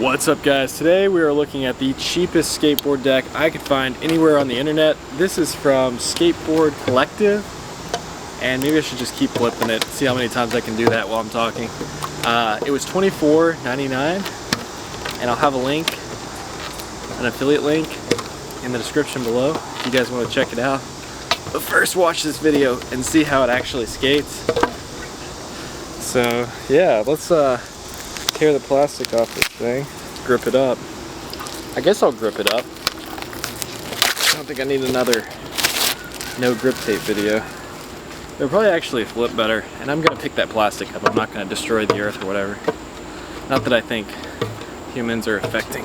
What's up guys? Today we are looking at the cheapest skateboard deck I could find anywhere on the internet. This is from Skateboard Collective, and maybe I should just keep flipping it, see how many times I can do that while I'm talking. It was $24.99, and I'll have a link, an affiliate link in the description below if you guys want to check it out. But first watch this video and see how it actually skates. So yeah, let's tear the plastic off this thing, grip it up. I guess I'll grip it up. I don't think I need another no grip tape video. It'll probably actually flip better, and I'm gonna pick that plastic up. I'm not gonna destroy the earth or whatever. Not that I think humans are affecting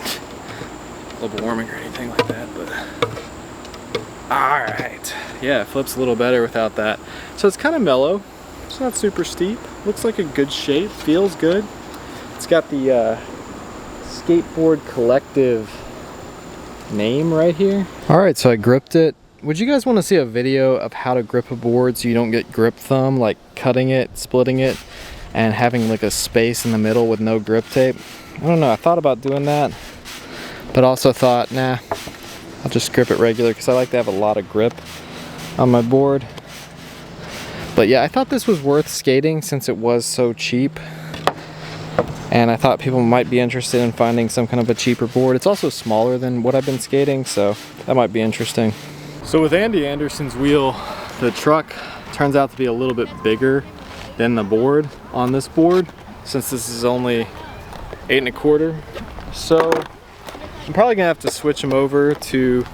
global warming or anything like that, but alright. Yeah, it flips a little better without that. So it's kind of mellow. It's not super steep. Looks like a good shape, feels good. It's got the Skateboard Collective name right here. Alright, so I gripped it. Would you guys want to see a video of how to grip a board so you don't get grip thumb, like cutting it, splitting it, and having like a space in the middle with no grip tape? I don't know, I thought about doing that, but also thought, nah, I'll just grip it regular because I like to have a lot of grip on my board. But yeah, I thought this was worth skating since it was so cheap. And I thought people might be interested in finding some kind of a cheaper board. It's also smaller than what I've been skating, so that might be interesting. So with Andy Anderson's wheel, the truck turns out to be a little bit bigger than the board on this board, since this is only 8 1/4. So I'm probably gonna have to switch them over to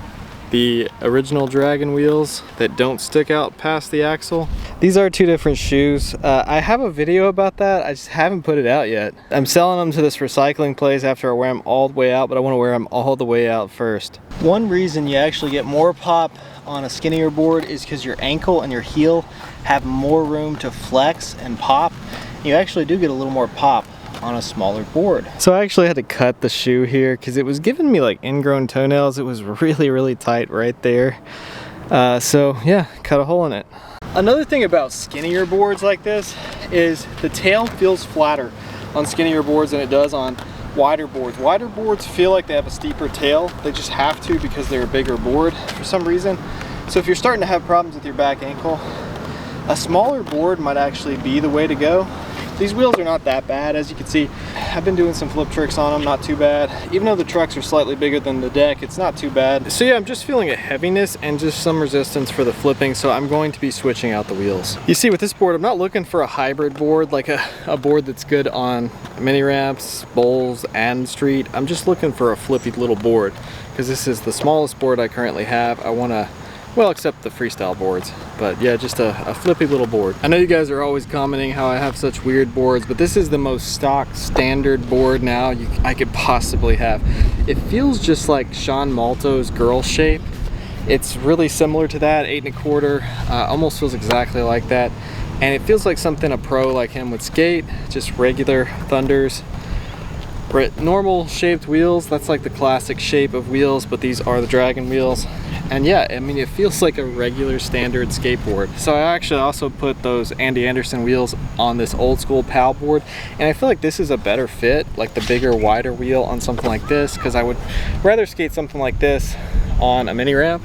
the original Dragon wheels that don't stick out past the axle. These are two different shoes. I have a video about that, I just haven't put it out yet. I'm selling them to this recycling place after I wear them all the way out, but I want to wear them all the way out first. One reason you actually get more pop on a skinnier board is because your ankle and your heel have more room to flex and pop. You actually do get a little more pop on a smaller board. So I actually had to cut the shoe here because it was giving me like ingrown toenails. It was really tight right there. So yeah, cut a hole in it. Another thing about skinnier boards like this is the tail feels flatter on skinnier boards than it does on wider boards. Wider boards feel like they have a steeper tail. They just have to because they're a bigger board for some reason. So if you're starting to have problems with your back ankle, a smaller board might actually be the way to go. These wheels are not that bad, as you can see. I've been doing some flip tricks on them, not too bad. Even though the trucks are slightly bigger than the deck, it's not too bad. So yeah, I'm just feeling a heaviness and just some resistance for the flipping, so I'm going to be switching out the wheels. You see, with this board, I'm not looking for a hybrid board, like a board that's good on mini ramps, bowls, and street. I'm just looking for a flippy little board, because this is the smallest board I currently have. I want to, well, except the freestyle boards, but yeah, just a flippy little board. I know you guys are always commenting how I have such weird boards, but this is the most stock standard board now I could possibly have. It feels just like Sean Malto's girl shape. It's really similar to that, 8 1/4, almost feels exactly like that. And it feels like something a pro like him would skate, just regular Thunders. Normal shaped wheels, that's like the classic shape of wheels, but these are the Dragon wheels. And yeah, I mean, it feels like a regular standard skateboard. So I actually also put those Andy Anderson wheels on this old school PAL board, and I feel like this is a better fit, like the bigger, wider wheel on something like this, because I would rather skate something like this on a mini ramp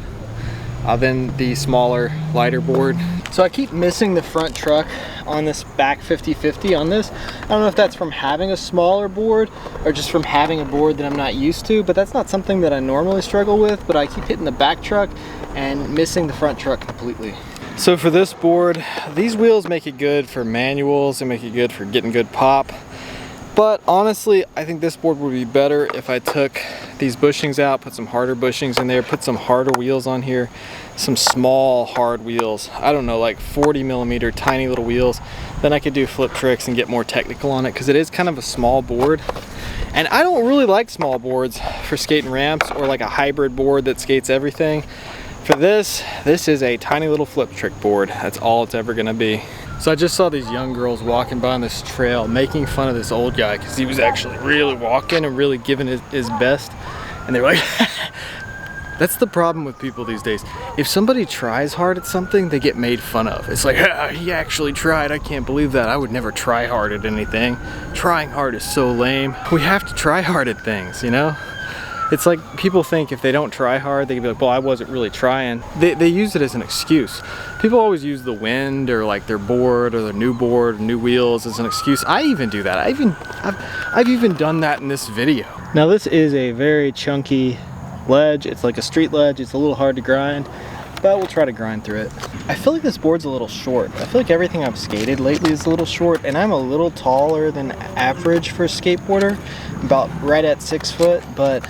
than the smaller, lighter board. So I keep missing the front truck on this back 50/50 on this. I don't know if that's from having a smaller board or just from having a board that I'm not used to, but that's not something that I normally struggle with, but I keep hitting the back truck and missing the front truck completely. So for this board, these wheels make it good for manuals, they make it good for getting good pop. But honestly, I think this board would be better if I took these bushings out, put some harder bushings in there, put some harder wheels on here, some small hard wheels. I don't know, like 40mm tiny little wheels. Then I could do flip tricks and get more technical on it, because it is kind of a small board. And I don't really like small boards for skating ramps or like a hybrid board that skates everything. For this is a tiny little flip trick board. That's all it's ever gonna be. So I just saw these young girls walking by on this trail making fun of this old guy because he was actually really walking and really giving his best. And they were like, That's the problem with people these days. If somebody tries hard at something, they get made fun of. It's like, ah, he actually tried. I can't believe that. I would never try hard at anything. Trying hard is so lame. We have to try hard at things, you know? It's like people think if they don't try hard, they can be like, well, I wasn't really trying. They use it as an excuse. People always use the wind or like their board or their new board, new wheels as an excuse. I even do that. I've even done that in this video. Now this is a very chunky ledge. It's like a street ledge. It's a little hard to grind, but we'll try to grind through it. I feel like this board's a little short. I feel like everything I've skated lately is a little short, and I'm a little taller than average for a skateboarder, about right at 6 foot, but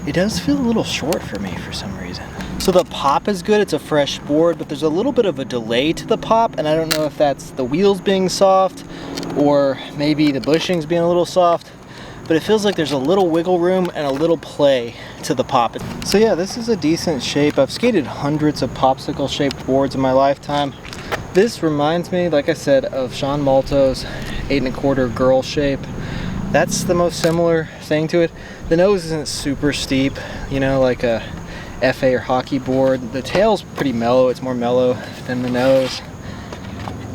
it does feel a little short for me for some reason. So the pop is good, it's a fresh board, but there's a little bit of a delay to the pop, and I don't know if that's the wheels being soft or maybe the bushings being a little soft, but it feels like there's a little wiggle room and a little play to the pop. So yeah, this is a decent shape. I've skated hundreds of popsicle shaped boards in my lifetime. This reminds me, like I said, of Sean Malto's 8 1/4 girl shape. That's the most similar thing to it. The nose isn't super steep, you know, like a FA or hockey board. The tail's pretty mellow. It's more mellow than the nose.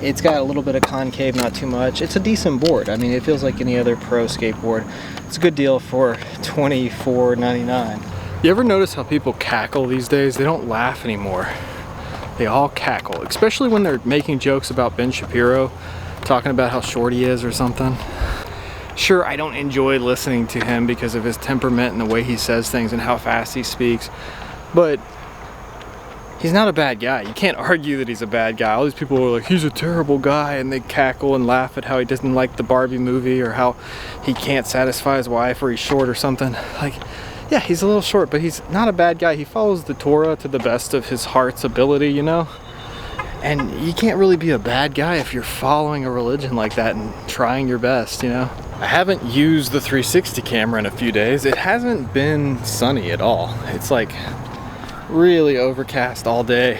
It's got a little bit of concave, not too much. It's a decent board. I mean, it feels like any other pro skateboard. It's a good deal for $24.99. You ever notice how people cackle these days? They don't laugh anymore. They all cackle, especially when they're making jokes about Ben Shapiro, talking about how short he is or something. Sure, I don't enjoy listening to him because of his temperament and the way he says things and how fast he speaks, but he's not a bad guy. You can't argue that he's a bad guy. All these people are like, he's a terrible guy, and they cackle and laugh at how he doesn't like the Barbie movie or how he can't satisfy his wife or he's short or something. Like, yeah, he's a little short, but he's not a bad guy. He follows the Torah to the best of his heart's ability, you know? And you can't really be a bad guy if you're following a religion like that and trying your best, you know? I haven't used the 360 camera in a few days. It hasn't been sunny at all. It's like really overcast all day.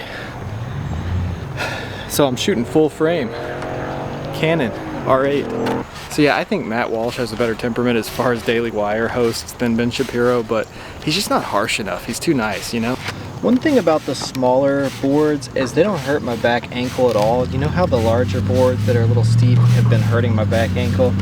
So I'm shooting full frame. Canon R8. So yeah, I think Matt Walsh has a better temperament as far as Daily Wire hosts than Ben Shapiro, but he's just not harsh enough. He's too nice, you know? One thing about the smaller boards is they don't hurt my back ankle at all. You know how the larger boards that are a little steep have been hurting my back ankle?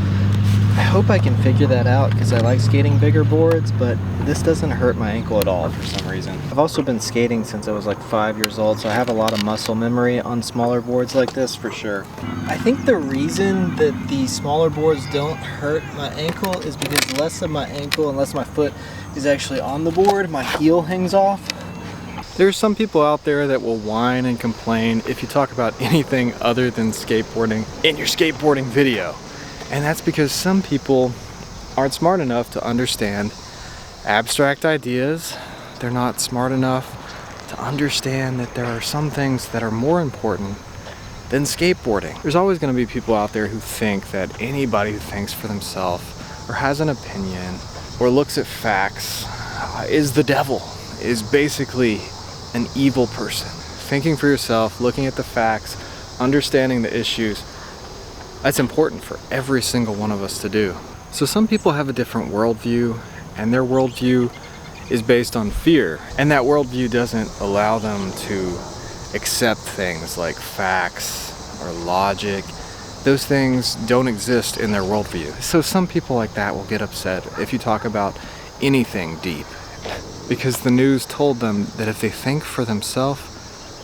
I hope I can figure that out because I like skating bigger boards, but this doesn't hurt my ankle at all for some reason. I've also been skating since I was like 5 years old, so I have a lot of muscle memory on smaller boards like this for sure. I think the reason that the smaller boards don't hurt my ankle is because less of my ankle and less of my foot is actually on the board. My heel hangs off. There's some people out there that will whine and complain if you talk about anything other than skateboarding in your skateboarding video. And that's because some people aren't smart enough to understand abstract ideas. They're not smart enough to understand that there are some things that are more important than skateboarding. There's always going to be people out there who think that anybody who thinks for themselves or has an opinion or looks at facts is the devil, is basically an evil person. Thinking for yourself, looking at the facts, understanding the issues, that's important for every single one of us to do. So some people have a different worldview, and their worldview is based on fear, and that worldview doesn't allow them to accept things like facts or logic. Those things don't exist in their worldview. So some people like that will get upset if you talk about anything deep, because the news told them that if they think for themselves,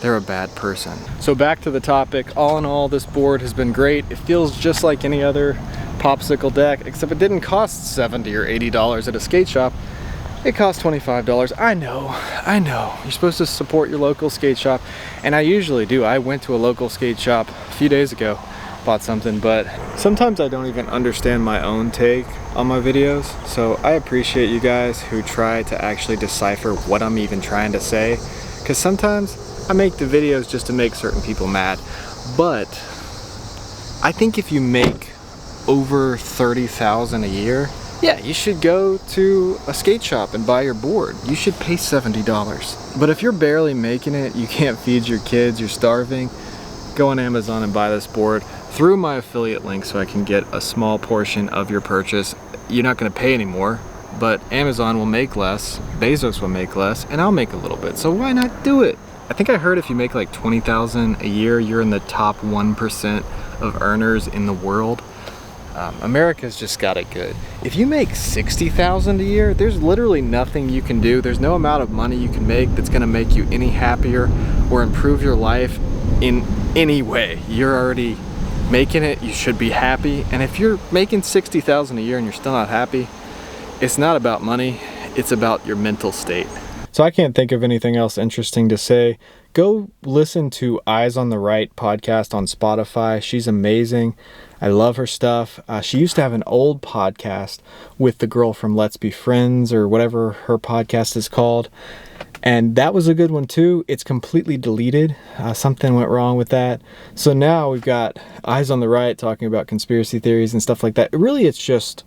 they're a bad person. So back to the topic, all in all, this board has been great. It feels just like any other popsicle deck, except it didn't cost $70 or $80 at a skate shop. It cost $25. I know. You're supposed to support your local skate shop, and I usually do. I went to a local skate shop a few days ago, bought something, but sometimes I don't even understand my own take on my videos. So I appreciate you guys who try to actually decipher what I'm even trying to say, because sometimes I make the videos just to make certain people mad, but I think if you make over $30,000 a year, yeah, you should go to a skate shop and buy your board. You should pay $70. But if you're barely making it, you can't feed your kids, you're starving, go on Amazon and buy this board through my affiliate link so I can get a small portion of your purchase. You're not going to pay anymore. but Amazon will make less, Bezos will make less, and I'll make a little bit. So why not do it? I think I heard if you make like 20,000 a year, you're in the top 1% of earners in the world. America's just got it good. If you make 60,000 a year, there's literally nothing you can do. There's no amount of money you can make that's gonna make you any happier or improve your life in any way. You're already making it, you should be happy. And if you're making 60,000 a year and you're still not happy, it's not about money, it's about your mental state. So I can't think of anything else interesting to say. Go listen to Eyes on the Right podcast on Spotify. She's amazing. I love her stuff. She used to have an old podcast with the girl from Let's Be Friends or whatever her podcast is called. And that was a good one too. It's completely deleted. Something went wrong with that. So now we've got Eyes on the Right talking about conspiracy theories and stuff like that. Really, it's just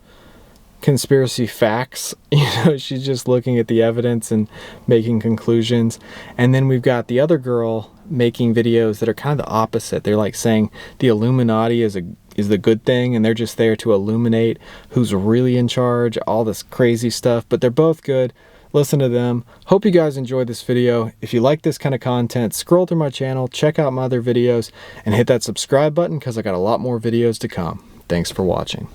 conspiracy facts. You know, she's just looking at the evidence and making conclusions. And then we've got the other girl making videos that are kind of the opposite. They're like saying the Illuminati is the good thing, and they're just there to illuminate who's really in charge, all this crazy stuff. But they're both good. Listen to them. Hope you guys enjoyed this video. If you like this kind of content, scroll through my channel, check out my other videos, and hit that subscribe button because I got a lot more videos to come. Thanks for watching.